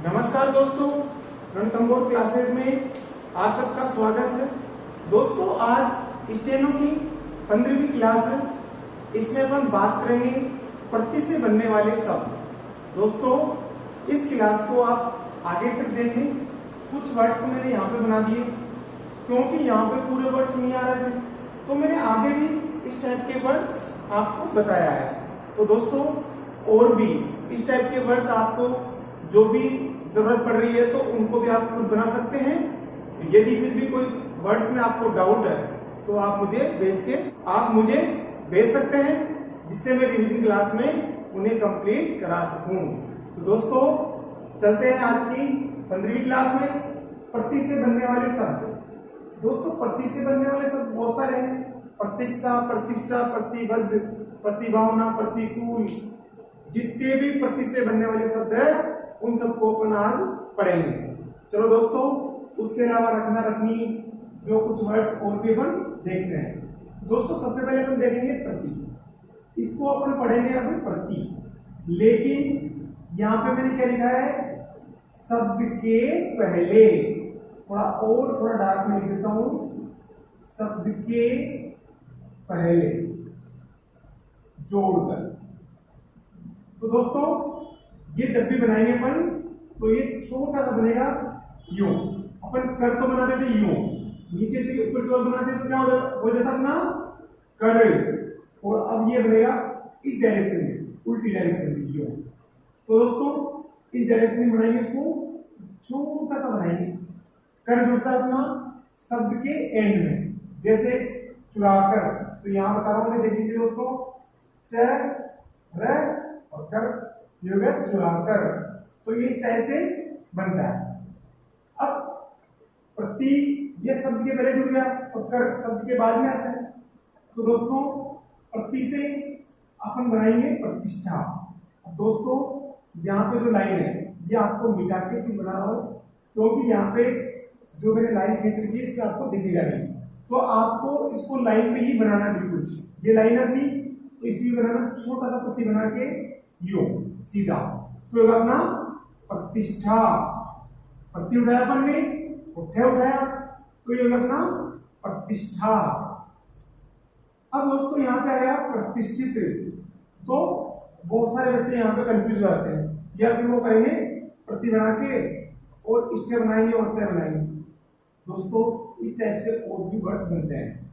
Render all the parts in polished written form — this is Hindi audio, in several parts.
नमस्कार दोस्तों, रणथंभौर क्लासेस में आप सबका स्वागत है। दोस्तों, आज स्टेनो की 15वीं क्लास है। इसमें अपन बात करेंगे प्रति से बनने वाले शब्द। दोस्तों, इस क्लास को आप आगे तक देखें। कुछ वर्ड्स तो मैंने यहाँ पे बना दिए क्योंकि यहाँ पे पूरे वर्ड्स नहीं आ रहे थे, तो मैंने आगे भी इस टाइप के वर्ड्स आपको बताया है। तो दोस्तों, और भी इस टाइप के वर्ड्स आपको जो भी जरूरत पड़ रही है तो उनको भी आप खुद बना सकते हैं। यदि फिर भी कोई वर्ड्स में आपको डाउट है तो आप मुझे भेज सकते हैं, जिससे मैं रिवीजन क्लास में उन्हें कंप्लीट करा सकूं। तो दोस्तों, चलते हैं आज की 15वीं क्लास में प्रति से बनने वाले शब्द। दोस्तों, प्रति से बनने वाले शब्द बहुत सारे हैं। प्रतीक्षा, प्रतिष्ठा, प्रतिबद्ध, प्रतिभावना, प्रतिकूल, जितने भी प्रति से बनने वाले शब्द है उन सबको अपन आज पढ़ेंगे। चलो दोस्तों, उसके अलावा रखना रखनी जो कुछ वर्ड्स और भी अपन देखते हैं। दोस्तों, सबसे पहले अपन देखेंगे प्रति। इसको अपन पढ़ेंगे अभी प्रति, लेकिन यहाँ पे मैंने क्या लिखा है, शब्द के पहले। थोड़ा डार्क में लिख देता हूं, शब्द के पहले जोड़कर। तो दोस्तों, ये जब भी बनाएंगे अपन तो ये छोटा सा बनेगा यूं। अपन कर तो बनाते थे यूं, नीचे से ऊपर की ओर बनाते तो क्या हो जाता अपना कर, और अब ये बनेगा इस डायरेक्शन में, उल्टी डायरेक्शन में यूं। तो दोस्तों, इस डायरेक्शन में बनाएंगे, इसको छोटा सा बनाएंगे। कर जुड़ता है अपना शब्द के एंड में, जैसे चुराकर। तो यहां बता रहा हूं मैं, देख लीजिए दोस्तों, च र और कर चुराकर। तो ये इस टाइप से बनता है। अब प्रति ये शब्द के पहले जुड़ गया और कर शब्द के बाद में आता है। तो दोस्तों, प्रति से अपन बनाएंगे प्रतिष्ठा। अब दोस्तों, यहाँ पे जो लाइन है ये आपको मिटा के फिर बना रहा हूं, क्योंकि यहाँ पे जो मैंने लाइन खींच रखी है इसमें आपको दिखेगा नहीं, तो आपको इसको लाइन पे ही बनाना। बिल्कुल ये लाइन अपनी, तो इसी बनाना, छोटा सा प्रति बना के यूं सीधा। तो अपना प्रतिष्ठा, प्रति उठाया अपन ने, उठाया, तो ये अपना प्रतिष्ठा। अब दोस्तों, यहाँ पे आया प्रतिष्ठित। तो बहुत सारे बच्चे यहाँ पे कंफ्यूज हो जाते हैं, या फिर वो करेंगे प्रति बना के और इष्ट बनाएंगे और तय बनाएंगे। दोस्तों, इस टाइप से और भी वर्ड्स बनते हैं,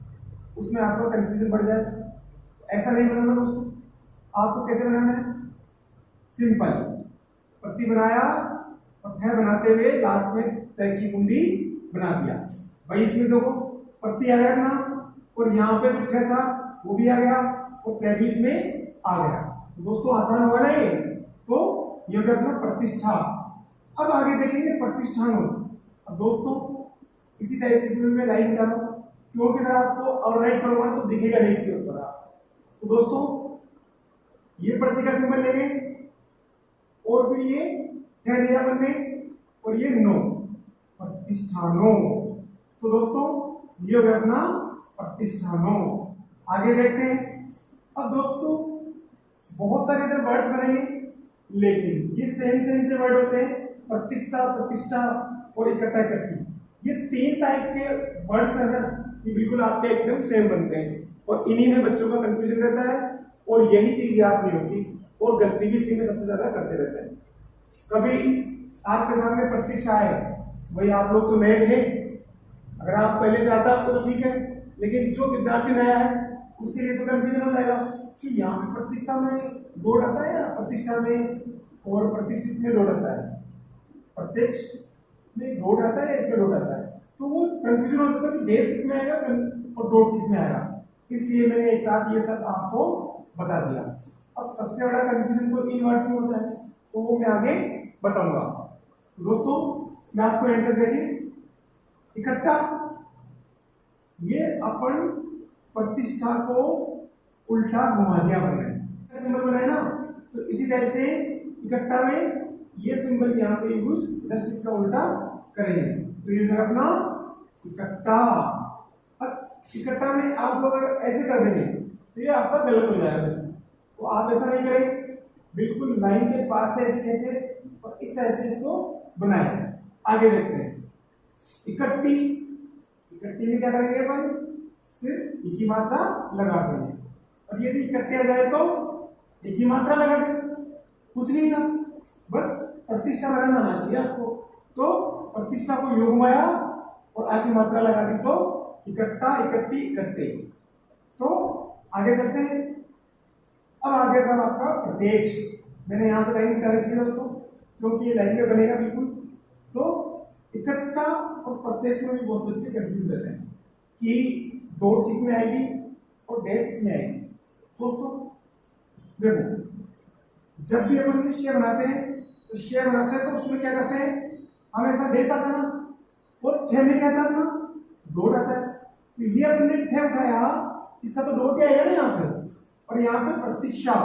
उसमें आपका कंफ्यूजन बढ़ जाए। ऐसा नहीं बनाना दोस्तों। आपको कैसे बनाना है, सिंपल प्रति बनाया और थ बनाते हुए लास्ट में तय की कुंडी बना दिया। भाई इसमें देखो प्रति आ गया ना, और यहाँ पे जो थ था वो भी आ गया और तय भी इसमें आ गया। तो दोस्तों, आसान होगा ना ये। तो ये हो गया अपना प्रतिष्ठा। अब आगे देखेंगे प्रतिष्ठानों। अब दोस्तों, इसी टाइप से इसमें मैं लाइन बता रहा हूँ, क्योंकि अगर आपको और राइट करूंगा तो दिखेगा नहीं इसके ऊपर। तो दोस्तों, ये प्रति का सिंबल लेंगे और फिर ये कह दिया बनने, और ये नो, प्रतिष्ठानों। तो दोस्तों, ये हो गया अपना प्रतिष्ठानों। आगे देखते हैं। अब दोस्तों, बहुत सारे इधर वर्ड्स बनेंगे, लेकिन ये सेम से वर्ड होते हैं। प्रतिष्ठा, प्रतिष्ठा और इकट्ठा इकट्ठी, ये 3 टाइप के वर्ड्स हैं ना, ये बिल्कुल आपके एकदम सेम बनते हैं, और इन्हीं में बच्चों का कंफ्यूजन रहता है, और यही चीज याद नहीं होती, और गलती भी इसी में सबसे ज्यादा करते रहते हैं। कभी आपके सामने प्रतीक्षा है, वही आप लोग तो नए थे, अगर आप पहले से आता आपको तो ठीक है, लेकिन जो विद्यार्थी नया है उसके लिए तो कंफ्यूजन हो जाएगा कि यहाँ पे प्रतीक्षा में दो आता है या प्रतिष्ठा में और प्रतिष्ठित में डोट आता है, प्रत्यक्ष में डोट आता है या इसमें डोट आता है। तो वो कंफ्यूजन हो जाता है कि बेस किसमें आएगा और डोट किसमें आएगा। इसलिए मैंने एक साथ ये सब आपको बता दिया। अब सबसे बड़ा कंफ्यूजन तो इन वर्ड्स में होता है, तो वो मैं आगे बताऊंगा। दोस्तों, क्लास को एंटर देखें। इकट्ठा, ये अपन प्रतिष्ठा को उल्टा घुमा दिया बनना है, सिंबल बनाए ना, तो इसी टाइप से इकट्ठा में ये सिंबल यहाँ पे यूज जस्ट इसका उल्टा करेंगे, तो ये अपना इकट्ठा। अब इकट्ठा में आप लोग अगर ऐसे कर देंगे तो ये आपका गलत हो जाएगा। तो आप ऐसा नहीं करें, बिल्कुल लाइन के पास से ऐसे खींचे और इस टाइप से इसको बनाए। आगे देखते हैं इकट्ठी। इकट्ठी में क्या करेंगे अपन, सिर्फ एक ही मात्रा लगा देंगे, और यदि इकट्ठे आ जाए तो एक ही मात्रा लगा देंगे, कुछ नहीं था, बस प्रतिष्ठा बनाना आना चाहिए आपको। तो प्रतिष्ठा को योग में आया और आगे मात्रा लगा दी तो इकट्ठा, इकट्ठी, इकट्ठे। तो आगे चलते हैं। अब आगे सर आपका प्रत्यक्ष, मैंने यहां से लाइन निकाल रखी है दोस्तों, क्योंकि ये लाइन में बनेगा बिल्कुल। तो इकट्ठा और प्रत्यक्ष में भी बहुत बच्चे कंफ्यूज रहते हैं कि डॉट किसमें आएगी और डैश किसमें आएगी। दोस्तों देखो, जब भी अपन शेय बनाते हैं तो शेय बनाते हैं तो उसमें क्या करते हैं, हमेशा डैश आता है ना, और ठे में क्या आता है अपना, डॉट आता है। तो ये अपन ने ठे उठाया, इसका तो डॉट ही आएगा ना यहाँ पे, और यहाँ पे प्रतीक्षा।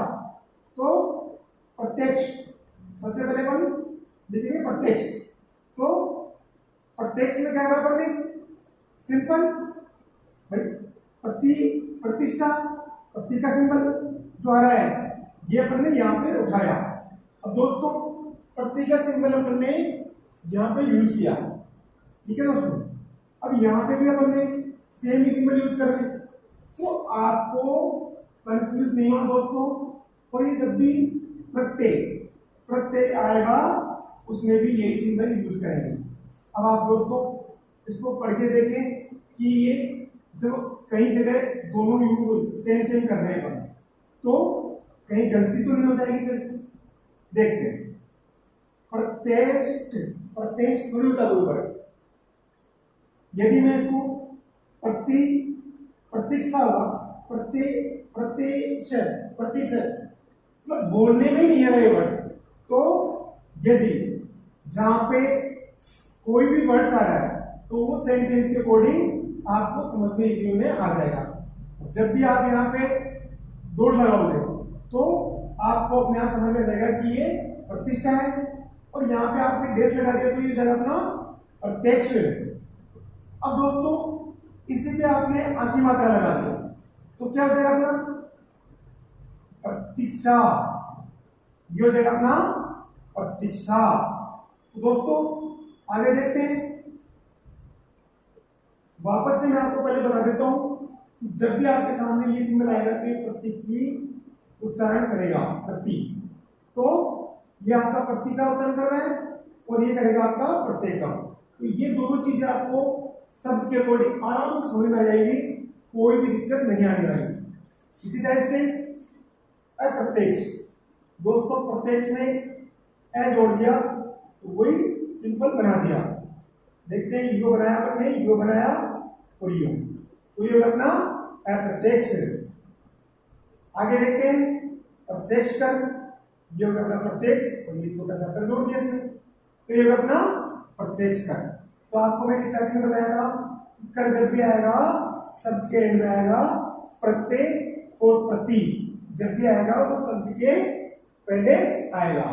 तो प्रत्यक्ष सबसे पहले अपन लिखेंगे प्रत्यक्ष। तो प्रत्यक्ष में क्या करा अपन ने, सिंपल भाई प्रतिष्ठा, प्रति का सिंबल जो आ रहा है ये अपन ने यहाँ पे उठाया। अब दोस्तों प्रति का सिंबल अपन ने यहाँ पे यूज किया, ठीक है दोस्तों। अब यहाँ पे भी अपन ने सेम ही सिंबल यूज कर रहे हैं, तो आपको कंफ्यूज नहीं होना दोस्तों। और ये जब भी प्रत्यय प्रत्यय आएगा उसमें भी यही सिंबल यूज करेंगे। अब आप दोस्तों इसको पढ़ के देखें कि ये जो कई जगह दोनों यूज सेम सेम कर रहे हैं तो कहीं गलती तो नहीं हो जाएगी फिर से। देखते हैं प्रत्यक्ष, प्रत्यक्ष थोड़ी होता ऊपर, यदि मैं इसको प्रतीक्षा होगा, प्रतिशत मतलब बोलने में नहीं आ रहे वर्ड। तो यदि जहां पे कोई भी वर्ड आ रहा है तो वो सेंटेंस के अकॉर्डिंग आपको समझ में इजी में आ जाएगा। जब भी आप यहाँ पे डॉट लगाओगे तो आपको अपने आप समझ में आएगा कि ये प्रतिष्ठा है, और यहाँ पे आपने डैश लगा दिया तो ये जगह अपना प्रत्यक्ष। अब दोस्तों इसी पे आपने आखिरी मात्रा लगा दी तो क्या हो जाएगा अपना प्रतीक्षा, ये हो जाएगा अपना प्रतीक्षा। तो दोस्तों आगे देखते हैं। वापस से मैं आपको पहले बता देता हूं, जब भी आपके सामने ये सिंबल आएगा तो ये प्रतीक की उच्चारण करेगा प्रति, तो ये आपका प्रतीक का उच्चारण कर रहा है और ये करेगा आपका प्रत्यय का। तो ये दोनों चीजें आपको शब्द के अकॉर्डिंग आराम से समझ में आ जाएगी, कोई भी दिक्कत नहीं आने वाली। इसी टाइप से अप्रत्यक्ष, दोस्तों प्रत्यक्ष में ए जोड़ दिया तो वही सिंपल बना दिया। देखते हैं यो बनाया आपने, यो बनाया और यो, तो ये अपना अप्रत्यक्ष। आगे देखते हैं प्रत्यक्ष कर, ये होगा अपना प्रत्यक्ष और ये छोटा सा कर जोड़ दिया इसमें, तो ये होगा अपना प्रत्यक्ष कर। तो आपको मैंने स्टार्टिंग में बताया था कर जब भी आएगा शब्द के एंड में आएगा प्रत्यय, और प्रति जब भी आएगा वो शब्द के पहले आएगा।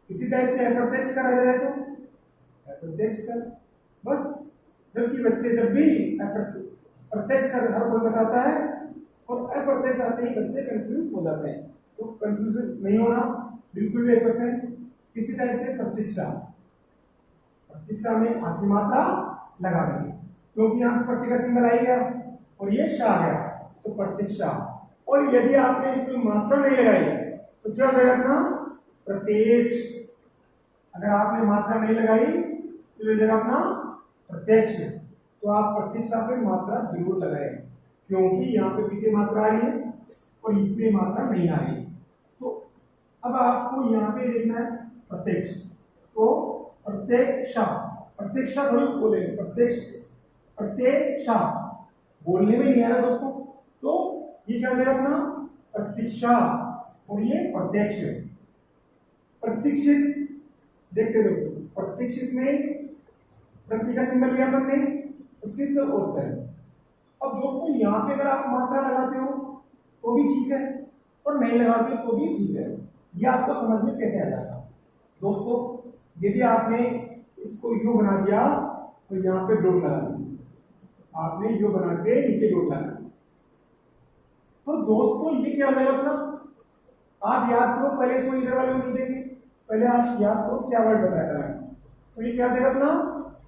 इसी टाइप से अप्रत्यक्ष कर आ जाए तो अप्रत्यक्ष कर, बस। जबकि बच्चे जब भी प्रत्यक्ष कर हर कोई बताता है और अप्रत्यक्ष आते ही बच्चे कंफ्यूज हो जाते हैं, तो कंफ्यूजन नहीं होना बिल्कुल भी 1%। इसी टाइप से प्रतीक्षा, प्रतीक्षा में आखिरी मात्रा लगा देंगे क्योंकि यहाँ प्रति का सिंबल आ गया और ये शा आ गया, तो प्रतीक्षा। और यदि आपने इसमें मात्रा नहीं लगाई तो क्या हो जाएगा अपना प्रत्यक्ष। अगर आपने मात्रा नहीं लगाई तो ये जगह अपना प्रत्यक्ष। तो आप प्रतीक्षा पे मात्रा जरूर लगाएं क्योंकि यहाँ पे पीछे मात्रा आ रही है और इसमें मात्रा नहीं आ रही। तो अब आपको यहाँ पे देखना है प्रत्यक्ष, तो प्रत्यक्षा, प्रत्यक्षा थोड़ी बोलेंगे, प्रत्यक्ष प्रत्यक्षा बोलने में नहीं आ रहा दोस्तों, तो ये क्या हो जाएगा अपना प्रतीक्षा और ये प्रत्यक्ष। प्रतीक्षित देखते दोस्तों, प्रतीक्षित में प्रति का सिंबल लिया हमने, सिद्ध होता है। अब दोस्तों यहाँ पे अगर आप मात्रा लगाते हो तो भी ठीक है और नहीं लगाते तो भी ठीक है, ये आपको समझ में कैसे आ जाएगा। दोस्तों यदि आपने इसको यू बना दिया तो यहाँ पे डॉट लगा दिया, आपने यू बना के नीचे डॉट लगा दिया, तो दोस्तों ये क्या हो जाएगा अपना, आप याद करो पहले इसको इधर वाले नहीं देखे, पहले आप याद करो क्या वर्ड बताया था। तो तो ये क्या हो जाएगा अपना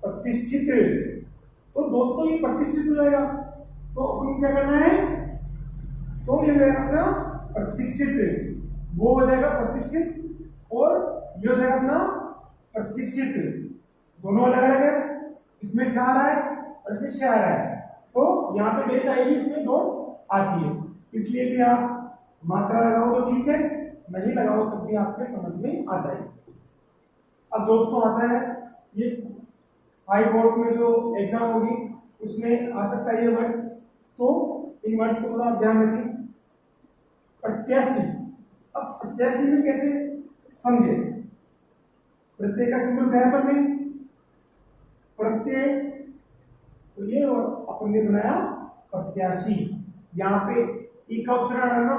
प्रतिष्ठित। तो दोस्तों ये प्रतिष्ठित हो जाएगा, तो अपन क्या करना है, तो ये हो जाएगा अपना प्रतिष्ठित, वो हो जाएगा प्रतिष्ठित और ये हो जाएगा अपना प्रतिष्ठित, दोनों अलग अलग है। इसमें क्या आ रहा है और इसमें क्या आ रहा है, तो यहाँ पे डेस आएगी, इसमें डॉट आती है, इसलिए भी आप मात्रा लगाओ तो ठीक है, नहीं लगाओ तब भी आपके समझ में आ जाएगी। अब दोस्तों आता है ये हाई कोर्ट में जो एग्जाम होगी उसमें आ सकता है ये वर्ड्स, तो इन वर्ड्स को थोड़ा ध्यान रखें। प्रत्याशी, अब प्रत्याशी में कैसे समझे, प्रत्यय का सिंबल क्या है पर में प्रत्यय, तो ये अपन ने बनाया प्रत्याशी, यहाँ पे ई का उच्चारण है ना,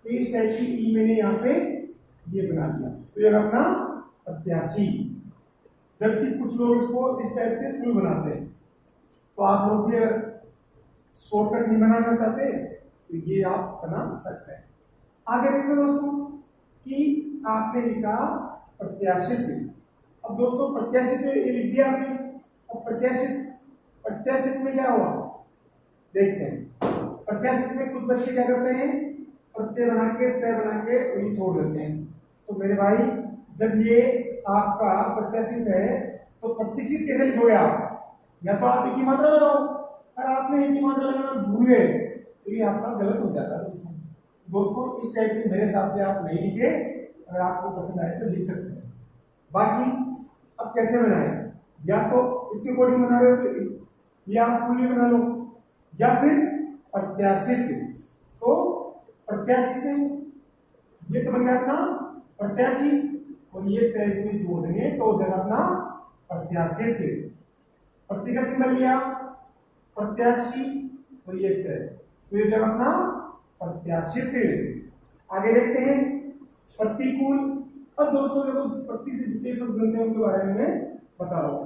तो इस टाइप की ई मैंने यहाँ पे ये बना दिया, तो ये अपना प्रत्याशी। जबकि कुछ लोग इसको इस टाइप से फुल बनाते हैं, तो आप लोग भी अगर शॉर्टकट नहीं बनाना चाहते तो ये आप बना सकते हैं। आगे देखते हैं दोस्तों कि आपने लिखा प्रत्याशित। अब दोस्तों प्रत्याशित ये लिख दिया आपने, अब प्रत्याशित, प्रत्याशित में क्या हुआ देखते हैं। प्रत्याशित में कुछ बच्चे क्या करते हैं, प्रत्यय बना के तय बना के वही छोड़ देते हैं। तो मेरे भाई जब ये आपका प्रत्याशित है तो प्रतिष्ठित कैसे लिखोगे आप, या तो आप एक ही मात्रा लगाओ, अगर आपने एक ही मात्रा लगाना भूल गए तो ये आपका गलत हो जाता है दोस्तों। इस टाइप से मेरे हिसाब से आप नहीं लिखे, अगर आपको पसंद आए तो लिख सकते हैं। बाकी अब कैसे बनाए, या तो इसके अकॉर्डिंग बना रहे हो तो ये आप फुली बना लो, या फिर प्रत्याशित, तो प्रत्याशी से ये तो बन गया अपना प्रत्याशी और ये तय इसमें जोड़ देंगे तो जगह अपना प्रत्याशित। प्रति का सिंबल लिया प्रत्याशी और ये तय, तो ये जगह अपना प्रत्याशित। आगे देखते हैं प्रतिकूल। अब दोस्तों देखो प्रति से जितने शब्द बनते हैं उनके बारे में बता रहा हूं,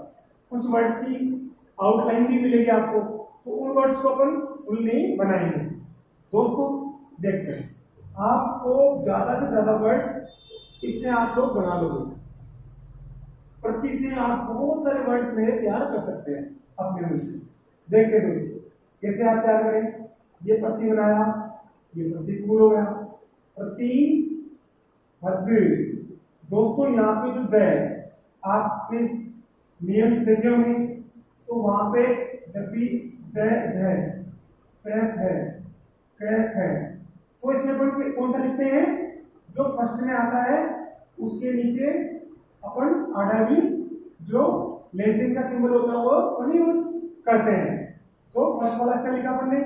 कुछ वर्ड्स की आउटलाइन भी मिलेगी आपको, तो उन वर्ड्स को अपन फुल नहीं बनाएंगे। दोस्तों देखते हैं, आपको ज्यादा से ज्यादा वर्ड इससे आप लोग बना लोगे, प्रति से आप बहुत सारे वर्ड में तैयार कर सकते हैं अपने मुंह से। देखते दोस्तों कैसे आप तैयार करें, ये प्रति बनाया, ये प्रतिकूल हो गया, प्रतिबद्ध। दोस्तों यहाँ पे जो द आपने नियम से देखे होंगे, तो वहां पे जब भी है तो इसमें अपन कौन सा लिखते हैं, जो फर्स्ट में आता है उसके नीचे अपन आधा भी जो लेस देन का सिंबल होता है वो अपन यूज करते हैं। तो फर्स्ट वाला ऐसा लिखा अपन ने,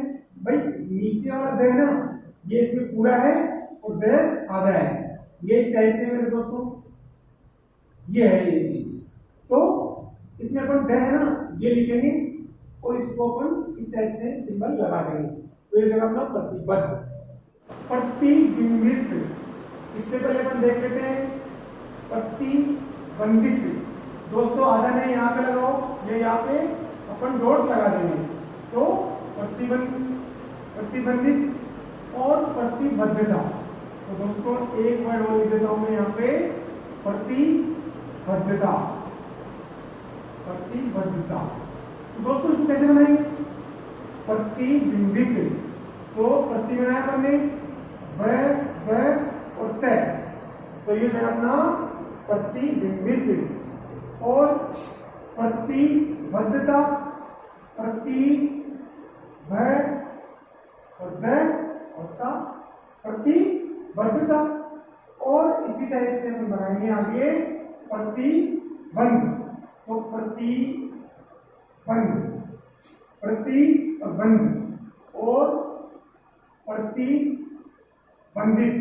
भाई नीचे वाला द है ना ये इसमें पूरा है और द आधा है, ये इस टाइप से मेरे दोस्तों ये है ये चीज। तो इसमें अपन द है ना ये लिखेंगे और इसको अपन इस टाइप से सिंबल लगा देंगे, तो ये जगह अपना प्रतिबद्ध। प्रतिबिंबित, इससे पहले अपन देख लेते हैं प्रतिबंधित। दोस्तों आधा नहीं यहाँ पे लगाओ, ये यहाँ पे अपन डॉट लगा देंगे, तो प्रतिबंधित और प्रतिबद्धता। तो दोस्तों एक वर्ड और लिख देता हूं मैं यहाँ पे, प्रतिबद्धता, प्रतिबद्धता। तो दोस्तों इसको कैसे बनाएंगे, प्रतिबिंबित, तो प्रति बनाया हमने ब और तय, तो ये है अपना प्रतिबिंबित। और प्रतिबद्धता, प्रतिबद्धता। और इसी टाइप से हम बनाएंगे आगे प्रतिबंध, तो प्रतिबंध और प्रतिबंधित।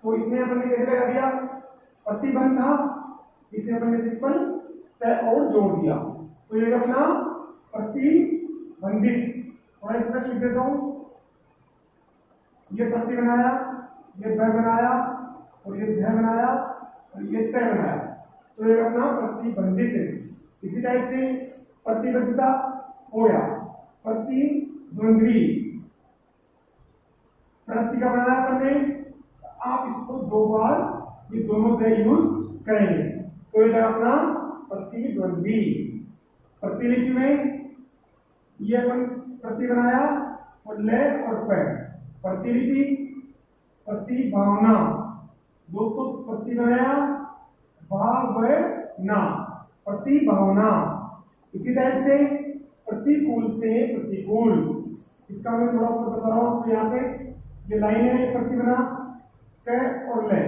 तो इसमें अपन ने कैसे लगा दिया, प्रतिबंध था, इसमें अपन ने सिंपल तय और जोड़ दिया, तो ये अपना प्रतिबंधित। थोड़ा स्पष्ट लिख देता हूं, ये प्रति बनाया, ये ब बनाया और ये ध बनाया और ये तय बनाया, तो ये अपना प्रतिबंधित है। इसी टाइप से प्रतिबद्धता हो गया, प्रतिद्वंद्वी। प्रति का बनाया अपन ने, आप इसको दो बार ये दोनों द यूज करेंगे, तो ये जगह अपना प्रतिद्वंदी। प्रतिलिपि में ये अपन प्रति बनाया और ले और पे। प्रतिलिपि, प्रतिभावना, दोस्तों प्रति बनाया भावना, प्रतिभावना। इसी टाइप से प्रतिकूल से प्रतिकूल, इसका मैं थोड़ा ऊपर बता रहा हूं आपको। यहाँ पे ये लाइन है, प्रति बना क और ले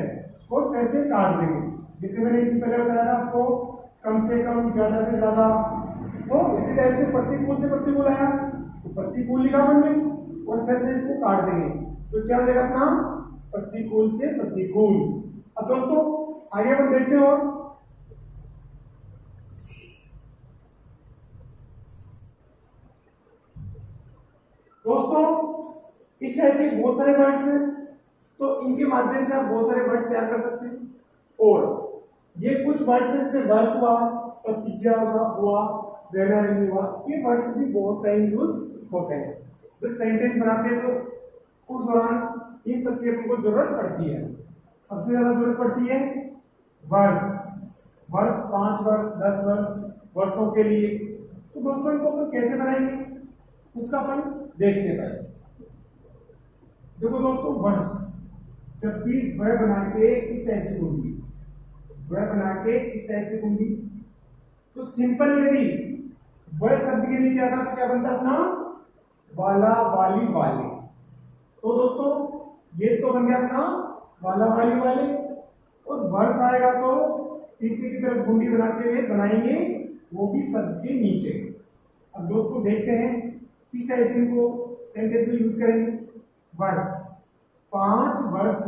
को से काट देंगे। जैसे मैंने पहले बताया था आपको, कम से कम, ज्यादा से ज्यादा। तो इसी टाइप से प्रतिकूल से प्रतिकूल आया तो प्रतिकूल लिखा अपन ने और से इसको काट देंगे तो क्या हो जाएगा अपना प्रतिकूल से प्रतिकूल। अब दोस्तों आगे अपन देखते हो। दोस्तों इस टाइप के बहुत सारे वर्ड्स हैं, तो इनके माध्यम से आप बहुत सारे वर्ड तैयार कर सकते हैं। और ये कुछ वर्ड्स हैं जैसे वर्ष हुआ, प्रतिज्ञा हुआ, रहना रहनी हुआ, ये वर्ड्स भी बहुत टाइम यूज होते हैं। जब सेंटेंस बनाते हैं तो उस दौरान इन सब की आपको जरूरत पड़ती है। सबसे ज्यादा जरूरत पड़ती है वर्ष, वर्ष 5 वर्ष 10 वर्षों के लिए। तो दोस्तों इनको अपन कैसे बनाएंगे उसका अपन देखते हैं। देखो दोस्तों, वर्ष जब भी वह बना के इस टाइप से दूंगी, वह बना के इस टाइप से दूंगी, तो सिंपल यदि वह शब्द के नीचे आता तो क्या बनता अपना वाला वाली वाले। तो दोस्तों ये तो बन गया अपना वाला वाली वाले। और वर्ष आएगा तो पीछे की तरफ गुंडी बनाते हुए बनाएंगे, वो भी शब्द के नीचे। अब दोस्तों देखते हैं किस टाइप से इनको सेंटेंस में यूज करेंगे। वर्ष 5 वर्ष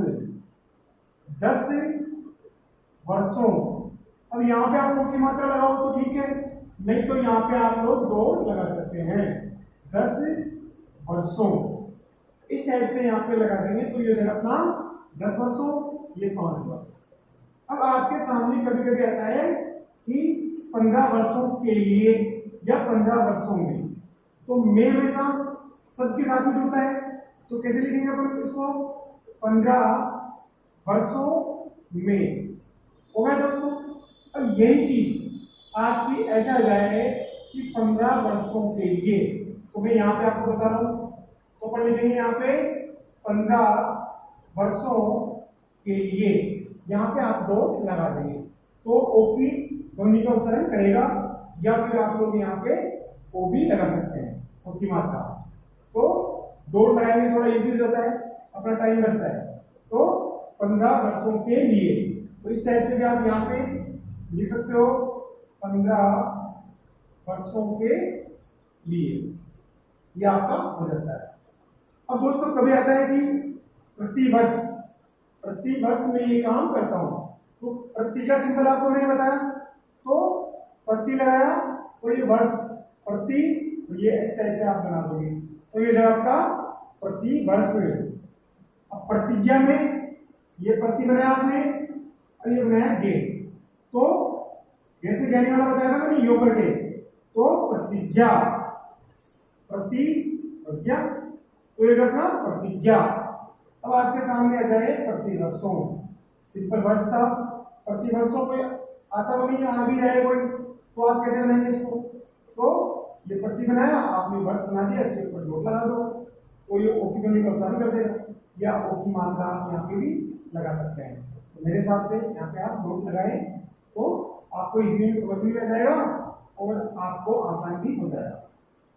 10 वर्षों। अब यहाँ पे आप की मात्रा लगाओ तो ठीक है, नहीं तो यहाँ पे आप लोग 2 लगा सकते हैं। 10 वर्षों इस टाइप से यहाँ पे लगा देंगे तो ये जगह अपना 10 वर्षों, ये 5 वर्ष। अब आपके सामने कभी कभी आता है कि 15 वर्षों के लिए या 15 वर्षों में, तो में हमेशा शब्द के साथ में जुड़ता है, तो कैसे लिखेंगे अपन इसको 15 वर्षों में। हो गया दोस्तों। अब यही चीज आपकी ऐसा आ जाए कि 15 वर्षों के लिए, तो मैं यहाँ पे आपको बता रहा हूँ, तो अपन लिखेंगे यहाँ पे 15 वर्षों के लिए, यहाँ पे आप 2 लगा देंगे तो ओ की ध्वनि का उच्चारण करेगा, या फिर आप लोग यहाँ पे ओ भी लगा सकते हैं, ओ की मात्रा। तो 2 लगाएंगे, थोड़ा इजी हो जाता है, अपना टाइम बचता है। तो 15 वर्षों के लिए, तो इस टाइप से भी आप यहाँ पे लिख सकते हो 15 वर्षों के लिए, ये आपका हो जाता है। अब दोस्तों कभी आता है कि प्रति वर्ष में ये काम करता हूं, तो प्रति का सिंबल आपको मैंने बताया, तो प्रति लगाया तो ये वर्ष प्रति, ये इस टाइप से आप बना दोगे तो ये जगह आपका प्रति वर्ष। अब प्रतिज्ञा में ये प्रति बनाया आपने और ये बनाया गे, तो जैसे ज्ञानी वाला बताया था मैंने योग करके, तो प्रतिज्ञा प्रतिज्ञा, तो ये रखना प्रतिज्ञा। अब आपके सामने आ जाए प्रतिवर्षों, सिंपल वर्ष था, प्रतिवर्षों को आता नहीं आ भी रहा है कोई, तो आप कैसे बनाएंगे इसको, तो ये प्रति बनाया आपने वर्ष बना दिया, इसके ऊपर डॉट लगा दो तो ये ओ की ध्वनि का उच्चारण कर देगा, या ओ की मात्रा आप यहाँ पे भी लगा सकते हैं। तो मेरे हिसाब से यहाँ पे आप डॉट लगाए तो आपको इजीली समझ में आ जाएगा और आपको आसान भी हो जाएगा।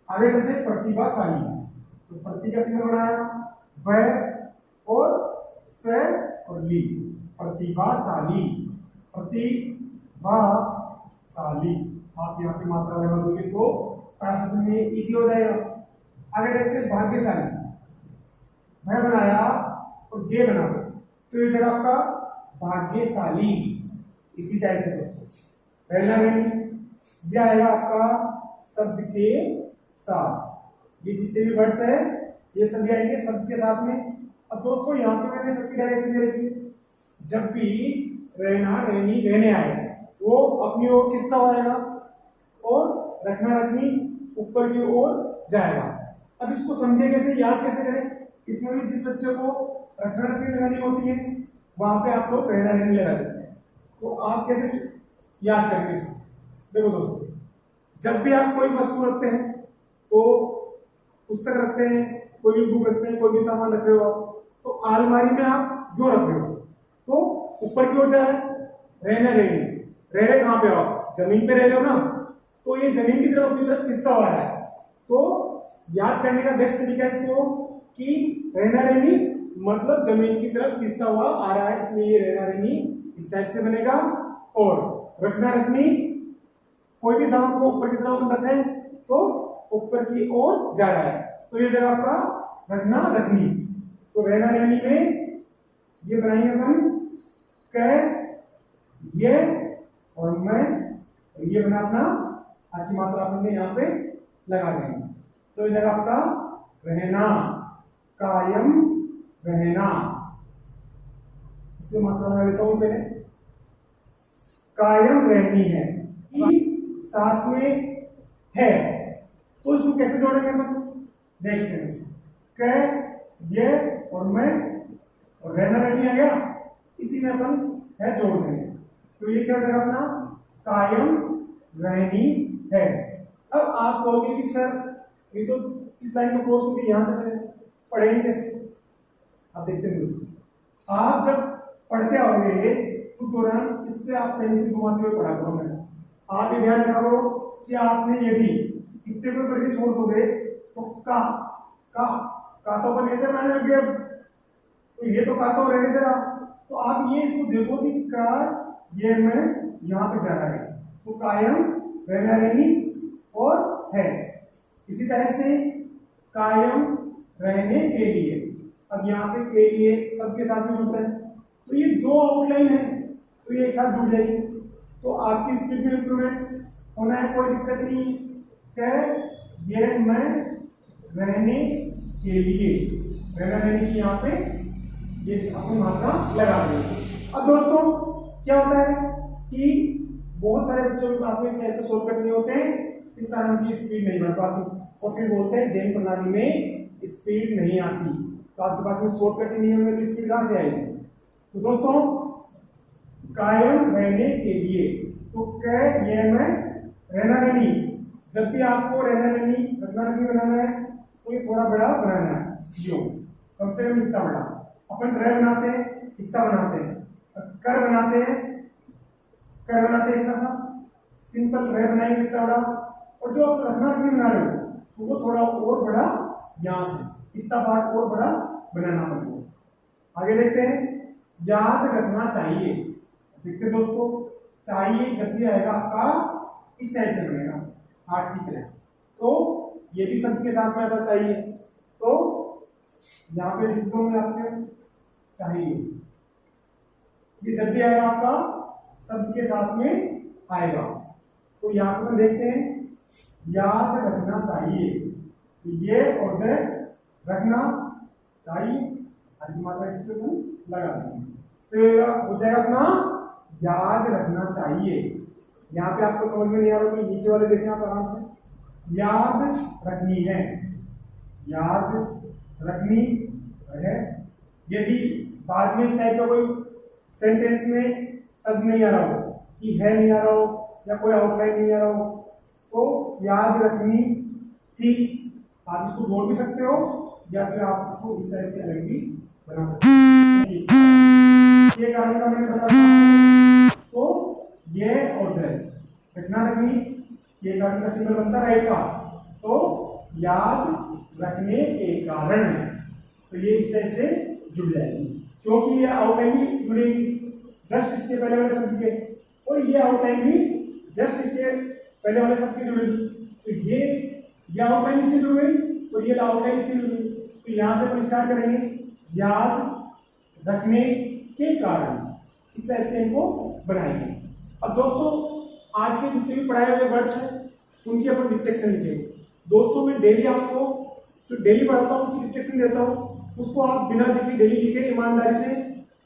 आगे चलते प्रतिभाशाली, तो प्रति का सिंबल बनाया वह और से और ली, प्रतिभाशाली, प्रतिभाशाली। आप यहाँ पे मात्रा लगा दोगे तो ट्रांसलेशन में इजी हो जाएगा। आगे देखते हैं भाग्यशाली, वह बनाया और गे बना दो, तो ये जगह आपका भाग्यशाली। इसी टाइप से दोस्तों पहला नहीं यह आएगा आपका शब्द के साथ, ये जितने भी वर्ड्स है ये सभी आएंगे शब्द के साथ में। अब दोस्तों यहाँ पे मैंने सबकी डायरेक्शन दे रखी, जब भी रहना रहनी रहने आए वो अपनी ओर किसका आएगा और रखना रखनी ऊपर की ओर जाएगा। अब इसको समझे कैसे, याद कैसे करें, इसमें भी जिस बच्चे को रखना रखनी लगानी होती है वहां पे आप लोग रहना रहनी लगा देते हैं, तो आप कैसे याद करेंगे इसको, देखो दोस्तों, जब भी आप कोई वस्तु रखते हैं तो पुस्तक रखते हैं, कोई भी बुक रखते हैं, कोई भी सामान रख रहे हो आप, तो अलमारी में आप क्यों रख रहे हो? तो ऊपर की ओर जा रहा है, रहना रह रहे कहाँ पे हो आप? जमीन पे रह रहे हो ना, तो ये जमीन की तरफ अपनी तरफ खिसका हुआ है। तो याद करने का बेस्ट तरीका है इसको कि रहना रहनी मतलब जमीन की तरफ खिसका हुआ आ रहा है, इसलिए ये रहना रहनी इस टाइप से बनेगा। और रखना रखनी, कोई भी सामान को ऊपर की तरफ रखें तो ऊपर की ओर जा रहा है, तो ये जगह आपका रखना रखनी। तो रहना रहनी में ये बनाएंगे अपन क, ये और मैं, और ये बना अपना आज की मात्रा अपन ने यहाँ पे लगा देंगे। तो ये जगह आपका रहना, कायम रहना, इससे मात्रा लगा देता हूं पहले। कायम रहनी है कि साथ में है, तो इसको कैसे जोड़ेंगे अपन देखते हैं। क, ये और मैं और रहना रहनी आ गया, इसी में अपन है जोड़ देंगे। तो ये क्या हो जाएगा अपना कायम रहनी है। अब आप कहोगे कि सर ये तो इस लाइन में क्रॉस होकर यहां चले पढ़ेंगे कैसे? आप देखते हैं दोस्तों, आप जब पढ़ते आओगे उस दौरान इस पे आप पेंसिल घुमाते हुए पढ़ा करोगे। आप ये ध्यान रखो कि आपने यदि इतने को पढ़ के छोड़ दोगे तो का तो अपन ऐसे बनाने लग गए, तो ये तो का तो रहने से रहा, तो आप ये इसको देखो कि का ये मैं यहां तक जा रहा है, तो कायम रहना रहनी और है। इसी टाइप से कायम रहने के लिए, अब यहाँ पे के लिए सबके साथ में जुड़ता है, तो ये दो आउटलाइन है तो ये एक साथ जुड़ जाएगी, तो आपकी स्पीड में इंप्रूवमेंट होना है, कोई दिक्कत नहीं है। ये मैं रहने के लिए, रहना रहने की यहाँ पे ये अपनी मात्रा लगा देंगे। अब दोस्तों क्या होता है कि बहुत सारे बच्चों के पास में इस टाइप के शॉर्टकट नहीं होते हैं, इस कारण उनकी स्पीड नहीं बढ़ पाती और फिर बोलते हैं जैन प्रणाली में स्पीड नहीं आती। तो आपके पास में शॉर्टकट ही नहीं होंगे तो स्पीड कहां से आएगी? तो दोस्तों कायम रहने के लिए, तो क ये मैं रहना रहनी, जब भी आपको रहना रहनी रखना रखनी बनाना है तो ये थोड़ा बड़ा बनाना है, यो कम से कम इतना बड़ा। अपन रह बनाते हैं इतना बनाते हैं, कर बनाते हैं इतना सा सिंपल रह बनाएंगे इतना बड़ा, और जो आप रखना रखनी बना रहे हो तो वो थोड़ा और बड़ा यहां से इतना पार्ट और बड़ा बनाना पड़ेगा। आगे देखते हैं, याद रखना चाहिए। देखते हैं दोस्तों, चाहिए जब भी आएगा आपका इस टाइप से बनेगा हार्ट की तरह, तो ये भी शब्द के साथ में आता चाहिए, तो यहाँ पे लिख दो मैं आपके चाहिए, ये जब भी आएगा आपका शब्द के साथ में आएगा। तो यहाँ पे देखते हैं याद रखना चाहिए, ये और दे रखना चाहिए, आदि मात्रा इस पे लगा देंगे, तो हो जाएगा अपना याद रखना चाहिए। यहाँ पे आपको समझ में नहीं आ रहा तो नीचे वाले देखें आप आराम से, याद रखनी है, याद रखनी है। यदि बाद में इस टाइप का कोई सेंटेंस में शब्द नहीं आ रहा हो कि है नहीं आ रहा हो या कोई आउटलाइन नहीं आ रहा हो, तो याद रखनी थी, आप इसको जोड़ भी सकते हो या फिर आप इसको इस तरह से अलग भी बना सकते हो। ये कारण का मैंने बताया, तो ये और रखना रखनी, ये कारण का सिंबल बनता राइट का, तो याद रखने के कारण, तो ये इस टाइप से जुड़ जाएगी, क्योंकि ये आउटलाइन भी जुड़ेगी जस्ट इसके पहले वाले शब्द के, और ये आउटलाइन भी जस्ट इसके पहले वाले शब्द की जुड़ेगी, तो ये आउटलाइन इसकी जुड़ गई और ये आउटलाइन इसकी जुड़ गई। तो यहाँ से हम स्टार्ट करेंगे, याद रखने के कारण, इस टाइप से इनको बनाएंगे। अब दोस्तों आज के जितने भी पढ़ाए हुए वर्ड्स हैं उनकी अपन डिक्टेशन लिखेंगे। दोस्तों मैं डेली आपको जो डेली पढ़ाता हूँ उसकी डिक्टेशन देता हूँ, उसको आप बिना देखे डेली लिखे ईमानदारी से,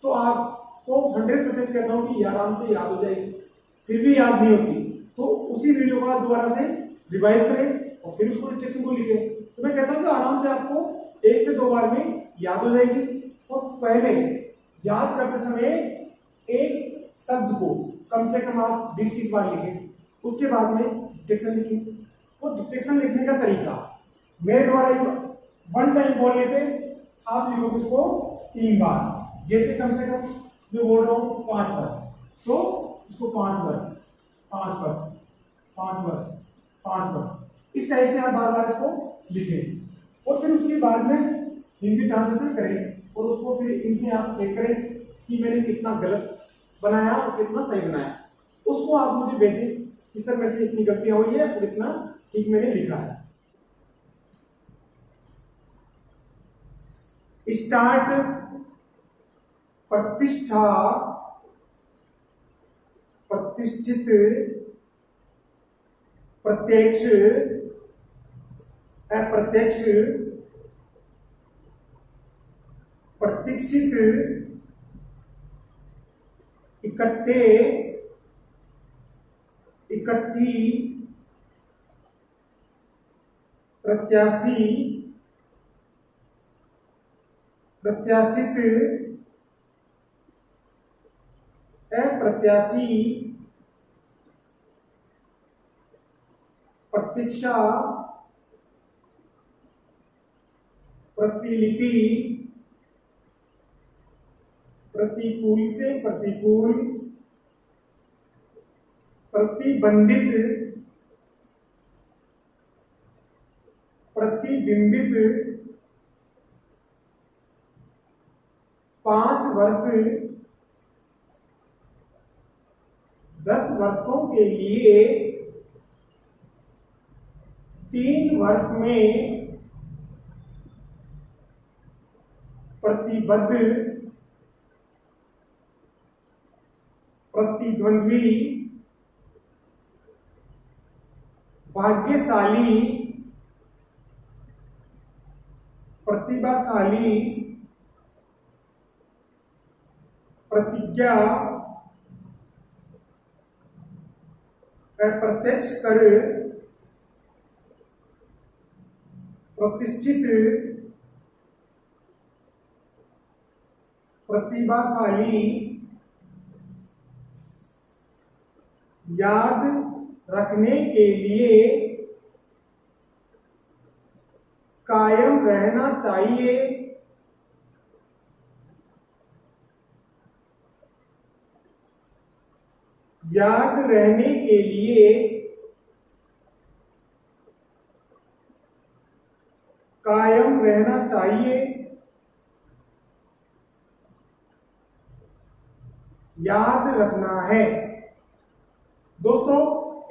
तो आपको 100% कहता हूँ कि आराम से याद हो जाएगी। फिर भी याद नहीं होती तो उसी वीडियो को आप दोबारा से रिवाइज करें और फिर उसको डिक्टेशन को लिखें, तो मैं कहता हूँ कि आराम से आपको 1 से 2 बार में याद हो जाएगी। और पहले याद करते समय एक शब्द को कम से कम आप 20-30 बार लिखें, उसके बाद में डिक्टेशन लिखें। और डिक्टेशन लिखने का तरीका मेरे द्वारा वन टाइम बोलने पे आप लिखोगे उसको 3 बार। जैसे कम से कम मैं बोल रहा हूँ 5 वर्ष, तो उसको 5 वर्ष 5 वर्ष 5 वर्ष 5 वर्ष, इस टाइप से आप बार बार इसको लिखें। और फिर उसके बाद में हिंदी ट्रांसलेशन करें और उसको फिर इनसे आप चेक करें कि मैंने कितना गलत बनाया और कितना सही बनाया। उसको आप मुझे भेजें कि सर मेरे से इतनी गलतियां हुई है और इतना ठीक मैंने लिखा है। स्टार्ट प्रतिष्ठा, प्रतिष्ठित, प्रत्यक्ष, अप्रत्यक्ष, प्रतीक्षित, इकट्ठे, इकट्ठी, प्रत्याशी, प्रत्याशित, अप्रत्याशी, प्रतीक्षा, प्रतिलिपि, प्रतिकूल से प्रतिकूल, प्रतिबंधित, प्रतिबिंबित, 5 वर्ष, 10 वर्षों के लिए 3 वर्ष में प्रतिबद्ध, प्रतिद्वंद्वी, भाग्यशाली, प्रतिभाशाली, प्रतिज्ञा, अप्रत्यक्ष कर, प्रतिष्ठित, प्रतिभाशाली, याद रखने के लिए कायम रहना चाहिए, याद रहने के लिए कायम रहना चाहिए, याद रखना है। दोस्तों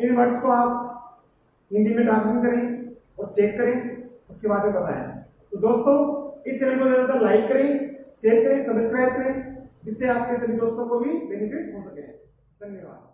इन वर्ड्स को आप हिंदी में ट्रांसलेशन करें और चेक करें, उसके बाद में बताएं। तो दोस्तों इस चैनल को ज़्यादातर लाइक करें, शेयर करें, सब्सक्राइब करें, जिससे आपके सभी दोस्तों को भी बेनिफिट हो सके। धन्यवाद।